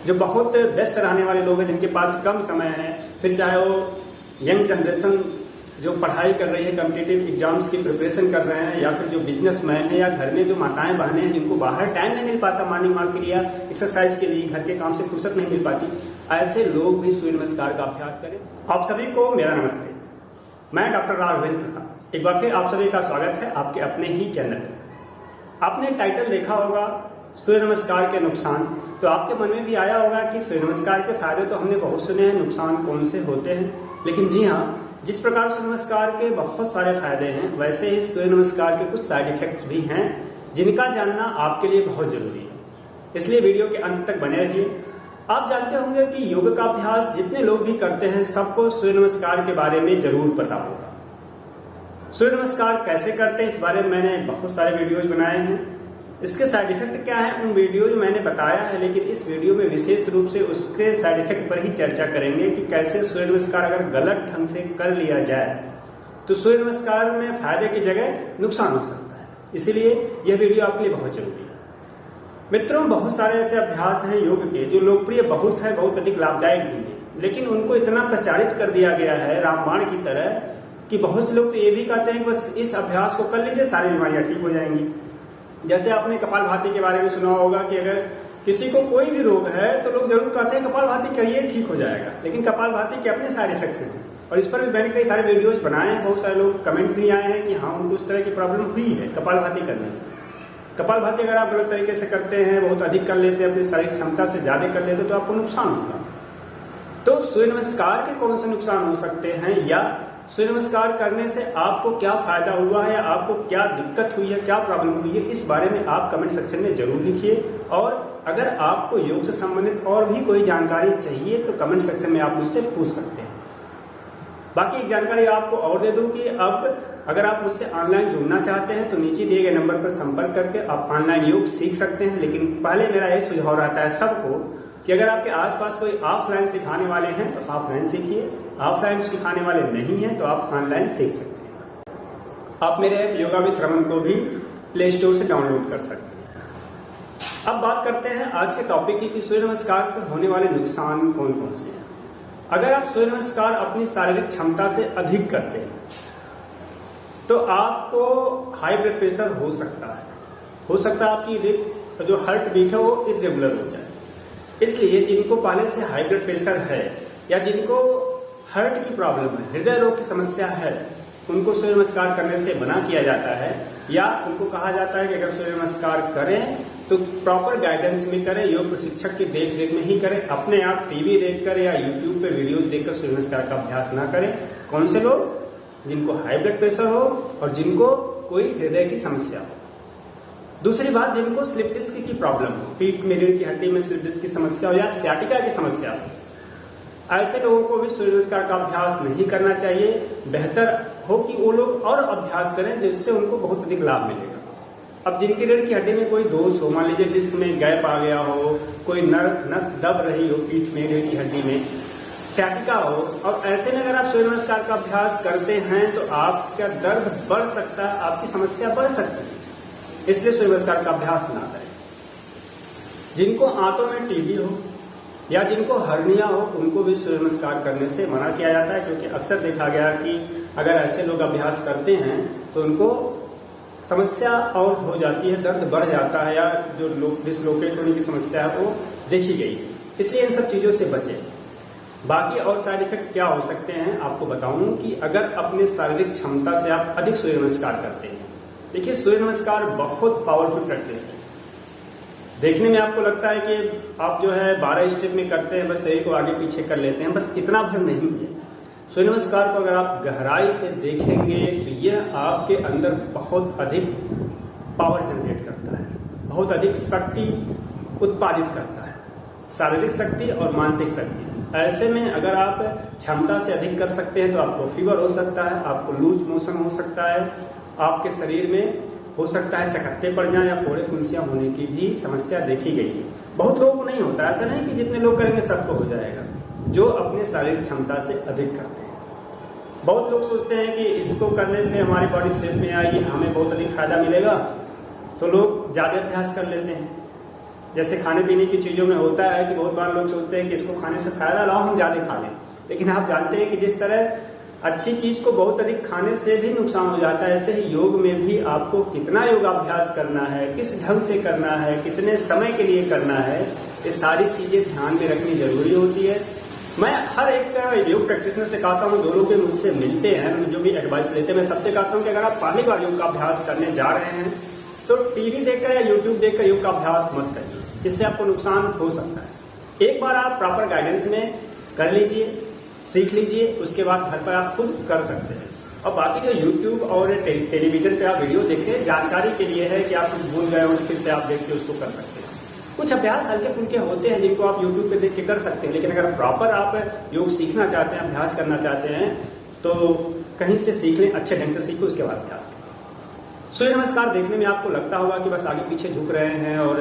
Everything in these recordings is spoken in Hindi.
जो बहुत व्यस्त रहने वाले लोग हैं, जिनके पास कम समय है, फिर चाहे वो यंग जनरेशन जो पढ़ाई कर रही है, कॉम्पिटिटिव एग्जाम्स की प्रिपरेशन कर रहे हैं, या फिर जो बिजनेसमैन है, या घर में जो माताएं बहनें हैं जिनको बाहर टाइम नहीं मिल पाता मॉर्निंग वॉक के लिए, एक्सरसाइज के लिए, घर के काम से फुर्सत नहीं मिल पाती, ऐसे लोग भी सूर्य नमस्कार का अभ्यास करें। आप सभी को मेरा नमस्ते। मैं डॉक्टर राघवेंद्र प्रताप एक बार फिर आप सभी का स्वागत है आपके अपने ही चैनल पर। आपने टाइटल देखा होगा सूर्य नमस्कार के नुकसान, तो आपके मन में भी आया होगा कि सूर्य नमस्कार के फायदे तो हमने बहुत सुने हैं, नुकसान कौन से होते हैं। लेकिन जी हाँ, जिस प्रकार सूर्य नमस्कार के बहुत सारे फायदे हैं, वैसे ही सूर्य नमस्कार के कुछ साइड इफेक्ट्स भी हैं जिनका जानना आपके लिए बहुत जरूरी है। इसलिए वीडियो के अंत तक बने रहिए। आप जानते होंगे कि योग का अभ्यास जितने लोग भी करते हैं, सबको सूर्य नमस्कार के बारे में जरूर पता होगा। सूर्य नमस्कार कैसे करते हैं, इस बारे में मैंने बहुत सारे वीडियोज बनाए हैं। इसके साइड इफेक्ट क्या है, उन वीडियोज में मैंने बताया है, लेकिन इस वीडियो में विशेष रूप से उसके साइड इफेक्ट पर ही चर्चा करेंगे कि कैसे सूर्य नमस्कार अगर गलत ढंग से कर लिया जाए तो सूर्य नमस्कार में फायदे की जगह नुकसान हो सकता है। इसीलिए यह वीडियो आपके लिए बहुत जरूरी है। मित्रों, बहुत सारे ऐसे अभ्यास हैं योग के जो लोकप्रिय बहुत है, बहुत अधिक लाभदायक भी है, लेकिन उनको इतना प्रचारित कर दिया गया है रामबाण की तरह कि बहुत से लोग तो ये भी कहते हैं कि बस इस अभ्यास को कर लीजिए, सारी बीमारियां ठीक हो जाएंगी। जैसे आपने कपालभाति के बारे में सुना होगा कि अगर किसी को कोई भी रोग है तो लोग जरूर कहते हैं कपालभाति करिए, ठीक हो जाएगा। लेकिन कपालभाति के अपने साइड इफेक्ट्स हैं और इस पर भी मैंने कई सारे वीडियोज बनाए हैं। बहुत सारे लोग कमेंट भी आए हैं कि हाँ, उनको उस तरह की प्रॉब्लम हुई है कपालभाति करने से। कपालभाति अगर आप गलत तरीके से करते हैं, बहुत अधिक कर लेते हैं, अपनी शारीरिक क्षमता से ज्यादा कर लेते हैं, तो आपको नुकसान होगा। तो सूर्य नमस्कार के कौन से नुकसान हो सकते हैं, या सूर्य नमस्कार करने से आपको क्या फायदा हुआ है, या आपको क्या दिक्कत हुई है, क्या प्रॉब्लम हुई है, इस बारे में आप कमेंट सेक्शन में जरूर लिखिए। और अगर आपको योग से संबंधित और भी कोई जानकारी चाहिए तो कमेंट सेक्शन में आप मुझसे पूछ सकते हैं। बाकी एक जानकारी आपको और दे दूं कि अब अगर आप मुझसे ऑनलाइन जुड़ना चाहते हैं तो नीचे दिए गए नंबर पर संपर्क करके आप ऑनलाइन योग सीख सकते हैं। लेकिन पहले मेरा यह सुझाव रहता है सबको कि अगर आपके आसपास कोई ऑफलाइन सिखाने वाले हैं तो ऑफलाइन सीखिए, ऑफलाइन सिखाने वाले नहीं हैं तो आप ऑनलाइन सीख सकते हैं। आप मेरे ऐप योगा विद रमन को भी प्ले स्टोर से डाउनलोड कर सकते हैं। अब बात करते हैं आज के टॉपिक की कि सूर्य नमस्कार से होने वाले नुकसान कौन कौन से हैं। अगर आप सूर्य नमस्कार अपनी शारीरिक क्षमता से अधिक करते हैं तो आपको हाई ब्लड प्रेशर हो सकता है, आपकी जो हार्ट बीट है वो इरेगुलर हो जाए। इसलिए जिनको पहले से हाई ब्लड प्रेशर है, या जिनको हार्ट की प्रॉब्लम है, हृदय रोग की समस्या है, उनको सूर्य नमस्कार करने से मना किया जाता है, या उनको कहा जाता है कि अगर सूर्य नमस्कार करें तो प्रॉपर गाइडेंस में करें, योग प्रशिक्षक की देखरेख में ही करें, अपने आप टीवी देखकर या यूट्यूब पे वीडियोस देखकर सूर्य नमस्कार का अभ्यास ना करें। कौन से लोग? जिनको हाई ब्लड प्रेशर हो और जिनको कोई हृदय की समस्या हो। दूसरी बात, जिनको स्लिप डिस्क की प्रॉब्लम हो, पीठ में रीढ़ की हड्डी में स्लिप डिस्क की समस्या हो या सियाटिका की समस्या हो, ऐसे लोगों को भी सूर्य नमस्कार का अभ्यास नहीं करना चाहिए। बेहतर हो कि वो लोग और अभ्यास करें जिससे उनको बहुत अधिक लाभ मिलेगा। अब जिनकी रीढ़ की हड्डी में कोई दोष हो, मान लीजिए डिस्क में गैप आ गया हो, कोई नस दब रही हो पीठ में, रीढ़ की हड्डी में सियाटिका हो, और ऐसे में अगर आप सूर्य नमस्कार का अभ्यास करते हैं तो आपका दर्द बढ़ सकता है, आपकी समस्या बढ़ सकती है। इसलिए सूर्य नमस्कार का अभ्यास ना करें। जिनको आंतों में टीबी हो या जिनको हर्निया हो, उनको भी सूर्य नमस्कार करने से मना किया जाता है, क्योंकि अक्सर देखा गया कि अगर ऐसे लोग अभ्यास करते हैं तो उनको समस्या और हो जाती है, दर्द बढ़ जाता है, या जो डिसलोकेट होने की समस्या है वो देखी गई है। इसलिए इन सब चीजों से बचें। बाकी और साइड इफेक्ट क्या हो सकते हैं आपको बताऊं कि अगर अपने शारीरिक क्षमता से आप अधिक सूर्य नमस्कार करते हैं। देखिए, सूर्य नमस्कार बहुत पावरफुल प्रैक्टिस है। देखने में आपको लगता है कि आप जो है 12 स्टेप में करते हैं, बस शरीर को आगे पीछे कर लेते हैं, बस इतना भर नहीं है। सूर्य नमस्कार को अगर आप गहराई से देखेंगे तो यह आपके अंदर बहुत अधिक पावर जनरेट करता है, बहुत अधिक शक्ति उत्पादित करता है, शारीरिक शक्ति और मानसिक शक्ति। ऐसे में अगर आप क्षमता से अधिक कर सकते हैं तो आपको फीवर हो सकता है, आपको लूज मोशन हो सकता है, आपके शरीर में हो सकता है चकत्ते पड़ जाए या फोड़े फुंसियां होने की भी समस्या देखी गई है। बहुत लोगों को नहीं होता, ऐसा नहीं कि जितने लोग करेंगे सबको हो जाएगा, जो अपने शारीरिक क्षमता से अधिक करते हैं। बहुत लोग सोचते हैं कि इसको करने से हमारी बॉडी शेप में आएगी, हमें बहुत अधिक फायदा मिलेगा, तो लोग ज्यादा अभ्यास कर लेते हैं। जैसे खाने पीने की चीजों में होता है कि बहुत बार लोग सोचते हैं कि इसको खाने से फायदा लाओ, हम ज्यादा खा लें। लेकिन आप जानते हैं कि जिस तरह अच्छी चीज को बहुत अधिक खाने से भी नुकसान हो जाता है, ऐसे ही योग में भी आपको कितना योगाभ्यास करना है, किस ढंग से करना है, कितने समय के लिए करना है, ये सारी चीजें ध्यान में रखनी जरूरी होती है। मैं हर एक योग प्रैक्टिशनर से कहता हूँ, जो लोग भी मुझसे मिलते हैं, जो भी एडवाइस लेते हैं, मैं सबसे कहता हूँ कि अगर आप पहली बार योग का अभ्यास करने जा रहे हैं तो टीवी देखकर या यूट्यूब देखकर योग का अभ्यास मत करिए, इससे आपको नुकसान हो सकता है। एक बार आप प्रॉपर गाइडेंस में कर लीजिए, सीख लीजिए, उसके बाद घर पर आप खुद कर सकते हैं। और बाकी जो यूट्यूब और टेलीविजन पे आप वीडियो देखते हैं, जानकारी के लिए है कि आप कुछ भूल गए हो फिर से आप देख के उसको कर सकते हैं। कुछ अभ्यास हल्के फुल्के होते हैं जिनको आप यूट्यूब पे देख के कर सकते हैं, लेकिन अगर प्रॉपर आप योग सीखना चाहते हैं, अभ्यास करना चाहते हैं, तो कहीं से सीख लें, अच्छे ढंग से सीखें, उसके बाद अभ्यास करें। सूर्य नमस्कार देखने में आपको लगता होगा कि बस आगे पीछे झुक रहे हैं और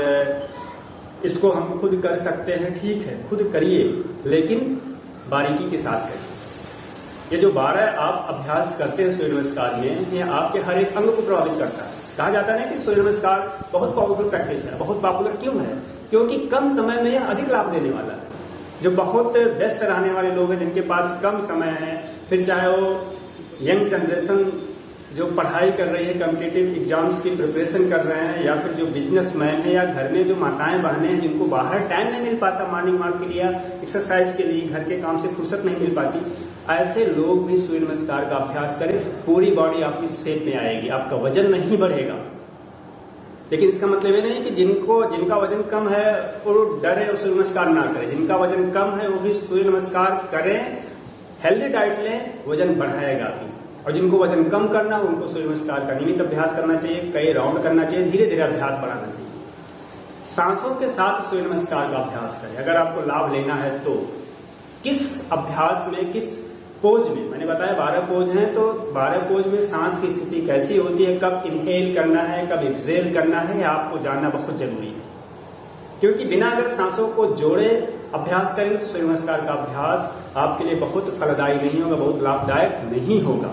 इसको हम खुद कर सकते हैं। ठीक है, खुद करिए, लेकिन बारीकी के साथ करिए। ये जो 12 आप अभ्यास करते हैं सूर्य नमस्कार में, ये आपके हर एक अंग को प्रभावित करता है। कहा जाता है ना कि सूर्य नमस्कार बहुत पॉपुलर प्रैक्टिस है। बहुत पॉपुलर क्यों है? क्योंकि कम समय में यह अधिक लाभ देने वाला है। जो बहुत व्यस्त रहने वाले लोग हैं, जिनके पास कम समय है, फिर चाहे वो यंग जनरेशन जो पढ़ाई कर रही है, कॉम्पिटिटिव एग्जाम्स की प्रिपरेशन कर रहे हैं, या फिर जो बिजनेसमैन है, या घर में जो माताएं बहनें हैं जिनको बाहर टाइम नहीं मिल पाता मॉर्निंग वॉक के लिए, एक्सरसाइज के लिए, घर के काम से फुर्सत नहीं मिल पाती, ऐसे लोग भी सूर्य नमस्कार का अभ्यास करें। पूरी बॉडी आपकी शेप में आएगी, आपका वजन नहीं बढ़ेगा। लेकिन इसका मतलब ये नहीं कि जिनका वजन कम है वो डरे और सूर्य नमस्कार ना करें। जिनका वजन कम है वो भी सूर्य नमस्कार करें, हेल्दी डाइट लें, वजन बढ़ाएगा भी। और जिनको वजन कम करना है उनको सूर्य नमस्कार का नियमित अभ्यास करना चाहिए, कई राउंड करना चाहिए, धीरे धीरे अभ्यास बढ़ाना चाहिए। सांसों के साथ सूर्य नमस्कार का अभ्यास करें। अगर आपको लाभ लेना है तो किस अभ्यास में, किस पोज में, मैंने बताया 12 पोज हैं, तो 12 पोज में सांस की स्थिति कैसी होती है, कब इनहेल करना है, कब एक्सहेल करना है, आपको जानना बहुत जरूरी है। क्योंकि बिना अगर सांसों को जोड़े अभ्यास करें तो सूर्य नमस्कार का अभ्यास आपके लिए बहुत फलदायी नहीं होगा, बहुत लाभदायक नहीं होगा।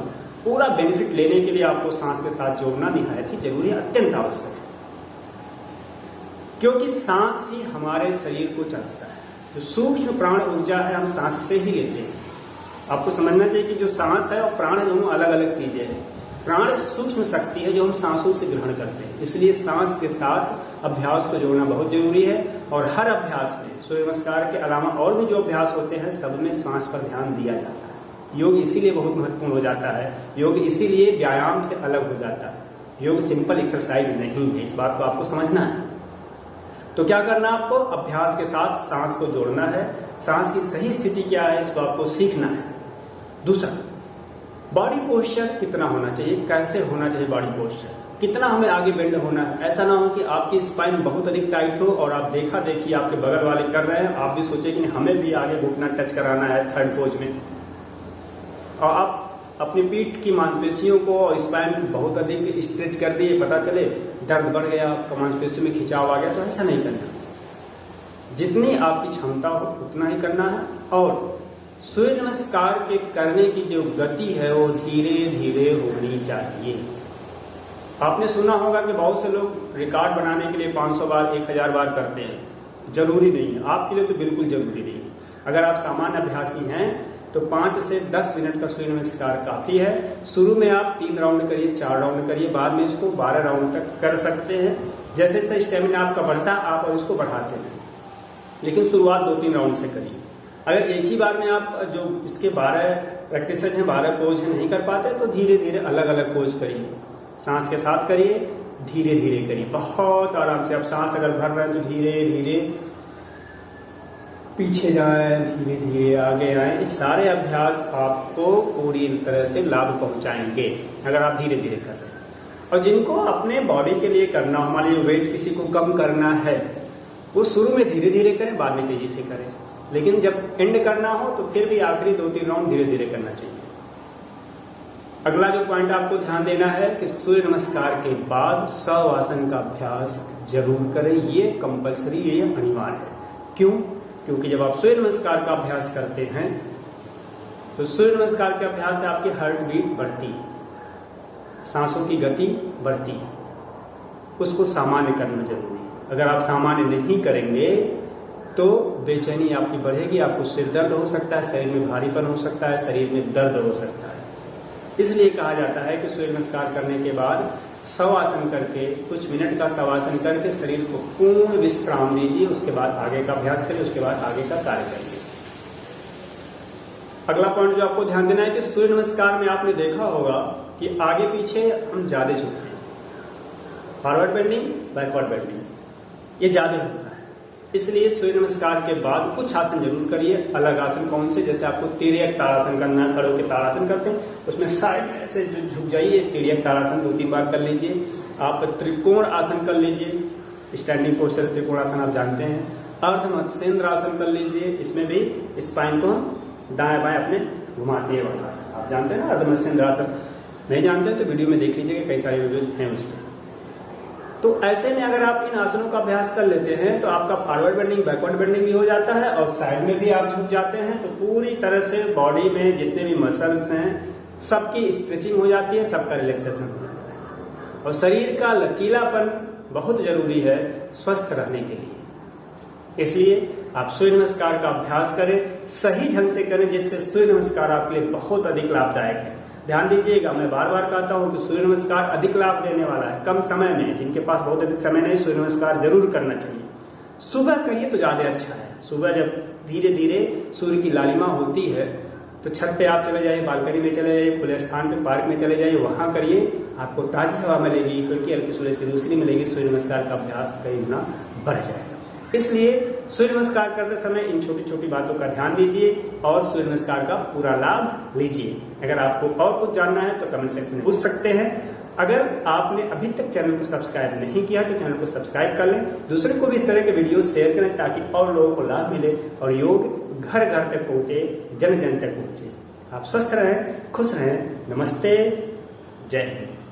पूरा बेनिफिट लेने के लिए आपको सांस के साथ जोड़ना निहायत ही जरूरी है, अत्यंत आवश्यक है। क्योंकि सांस ही हमारे शरीर को चलाता है। जो सूक्ष्म प्राण ऊर्जा है हम सांस से ही लेते हैं। आपको समझना चाहिए कि जो सांस है और प्राण है, दोनों अलग अलग चीजें हैं। प्राण सूक्ष्म शक्ति है जो हम सांसों से ग्रहण करते हैं, इसलिए सांस के साथ अभ्यास को जोड़ना बहुत जरूरी है। और हर अभ्यास में सूर्य नमस्कार के अलावा और भी जो अभ्यास होते हैं, सब में सांस पर ध्यान दिया जाता है। योग इसीलिए बहुत महत्वपूर्ण हो जाता है, योग इसीलिए व्यायाम से अलग हो जाता है। योग सिंपल एक्सरसाइज नहीं है, इस बात को आपको समझना है। तो क्या करना है आपको? अभ्यास के साथ सांस को जोड़ना है। सांस की सही स्थिति क्या है, इसको आपको सीखना है। दूसरा, बॉडी पोस्चर कितना होना चाहिए, कैसे होना चाहिए बॉडी पोस्चर, कितना हमें आगे बेंड होना है। ऐसा ना हो कि आपकी स्पाइन बहुत अधिक टाइट हो और आप देखा देखी आपके बगल वाले कर रहे हैं, आप भी सोचे कि हमें भी आगे घुटना टच कराना है थर्ड पोज में, और आप अपनी पीठ की मांसपेशियों को और स्पाइन को बहुत अधिक स्ट्रेच कर दिए, पता चले दर्द बढ़ गया, आपका मांसपेशियों में खिंचाव आ गया, तो ऐसा नहीं करना। जितनी आपकी क्षमता हो उतना ही करना है। और सूर्य नमस्कार के करने की जो गति है वो धीरे धीरे होनी चाहिए। आपने सुना होगा कि बहुत से लोग रिकॉर्ड बनाने के लिए 500 बार 1000 बार करते हैं। जरूरी नहीं है, आपके लिए तो बिल्कुल जरूरी नहीं है। अगर आप सामान्य अभ्यासी हैं तो 5 से 10 मिनट का सूर्य नमस्कार काफी है। शुरू में आप 3 राउंड करिए, 4 राउंड करिए, बाद में इसको 12 राउंड तक कर सकते हैं। जैसे जैसे स्टेमिना आपका बढ़ता आप और इसको बढ़ाते जाए, लेकिन शुरुआत 2-3 राउंड से करिए। अगर एक ही बार में आप जो इसके 12 प्रैक्टिसेज हैं, 12 पोज हैं, नहीं कर पाते तो धीरे धीरे अलग अलग पोज करिए। सांस के साथ करिए, धीरे धीरे करिए, बहुत आराम से। आप सांस अगर भर रहे हैं तो धीरे धीरे पीछे जाएं, धीरे धीरे आगे आएं। इस सारे अभ्यास आपको पूरी तरह से लाभ पहुंचाएंगे अगर आप धीरे धीरे कर रहे हैं। और जिनको अपने बॉडी के लिए करना हो, मान लीजिए वेट किसी को कम करना है, वो शुरू में धीरे धीरे करें, बाद में तेजी से करें। लेकिन जब एंड करना हो तो फिर भी आखिरी 2-3 राउंड धीरे धीरे करना चाहिए। अगला जो पॉइंट आपको ध्यान देना है कि सूर्य नमस्कार के बाद शवासन का अभ्यास जरूर करें। ये कंपलसरी, ये अनिवार्य है। क्यों? क्योंकि जब आप सूर्य नमस्कार का अभ्यास करते हैं तो सूर्य नमस्कार के अभ्यास से आपकी हार्ट बीट बढ़ती है, सांसों की गति बढ़ती है, उसको सामान्य करना जरूरी है। अगर आप सामान्य नहीं करेंगे तो बेचैनी आपकी बढ़ेगी, आपको सिर दर्द हो सकता है, शरीर में भारीपन हो सकता है, शरीर में दर्द हो सकता है। इसलिए कहा जाता है कि सूर्य नमस्कार करने के बाद शवासन करके, कुछ मिनट का शवासन करके शरीर को पूर्ण विश्राम दीजिए, उसके बाद आगे का अभ्यास करिए, उसके बाद आगे का कार्य करिए। अगला पॉइंट जो आपको ध्यान देना है कि सूर्य नमस्कार में आपने देखा होगा कि आगे पीछे हम ज्यादा झुकते हैं, फॉरवर्ड बेंडिंग, बैकवर्ड बेंडिंग, ये ज्यादा होता है। इसलिए सूर्य नमस्कार के बाद कुछ आसन जरूर करिए। अलग आसन कौन से, जैसे आपको तिर्यक ताड़ासन करना है, खड़े होकर ताड़ासन करते हैं, उसमें साइड में ऐसे झुक जाइए, तिर्यक ताड़ासन 2-3 बार कर लीजिए। आप त्रिकोण आसन कर लीजिए, स्टैंडिंग पोस्चर त्रिकोण आसन आप जानते हैं। अर्धमत्स्येंद्र आसन कर लीजिए, इसमें भी स्पाइन को हम दाएं बाएं अपने घुमाते हैं वाला आसन, आप जानते हैं ना अर्धमत्स्येंद्र आसन। नहीं जानते तो वीडियो में देख लीजिएगा, कई सारे वीडियोज हैं उसमें। तो ऐसे में अगर आप इन आसनों का अभ्यास कर लेते हैं तो आपका फॉरवर्ड बेंडिंग, बैकवर्ड बेंडिंग भी हो जाता है और साइड में भी आप झुक जाते हैं, तो पूरी तरह से बॉडी में जितने भी मसल्स हैं सबकी स्ट्रेचिंग हो जाती है, सबका रिलैक्सेशन हो जाता है। और शरीर का लचीलापन बहुत जरूरी है स्वस्थ रहने के लिए। इसलिए आप सूर्य नमस्कार का अभ्यास करें, सही ढंग से करें, जिससे सूर्य नमस्कार आपके लिए बहुत अधिक लाभदायक है। ध्यान दीजिएगा, मैं बार बार कहता हूं कि सूर्य नमस्कार अधिक लाभ देने वाला है। कम समय में, जिनके पास बहुत अधिक समय नहीं, सूर्य नमस्कार जरूर करना चाहिए। सुबह करिए तो ज्यादा अच्छा है। सुबह जब धीरे धीरे सूर्य की लालिमा होती है तो छत पे आप चले जाइए, बालकनी में चले जाइए, खुले स्थान पे, पार्क में चले जाइए, वहां करिए, आपको ताजी हवा मिलेगी, हल्की हल्की सूरज की रोशनी मिलेगी, सूर्य नमस्कार का अभ्यास कई गुना बढ़ जाएगा। इसलिए सूर्य नमस्कार करते समय इन छोटी छोटी बातों का ध्यान दीजिए और सूर्य नमस्कार का पूरा लाभ लीजिए। अगर आपको और कुछ जानना है तो कमेंट सेक्शन में पूछ सकते हैं। अगर आपने अभी तक चैनल को सब्सक्राइब नहीं किया तो चैनल को सब्सक्राइब कर लें, दूसरे को भी इस तरह के वीडियो शेयर करें ताकि और लोगों को लाभ मिले और योग घर घर तक पहुंचे, जन जन तक पहुंचे। आप स्वस्थ रहें, खुश रहें। नमस्ते, जय हिंद।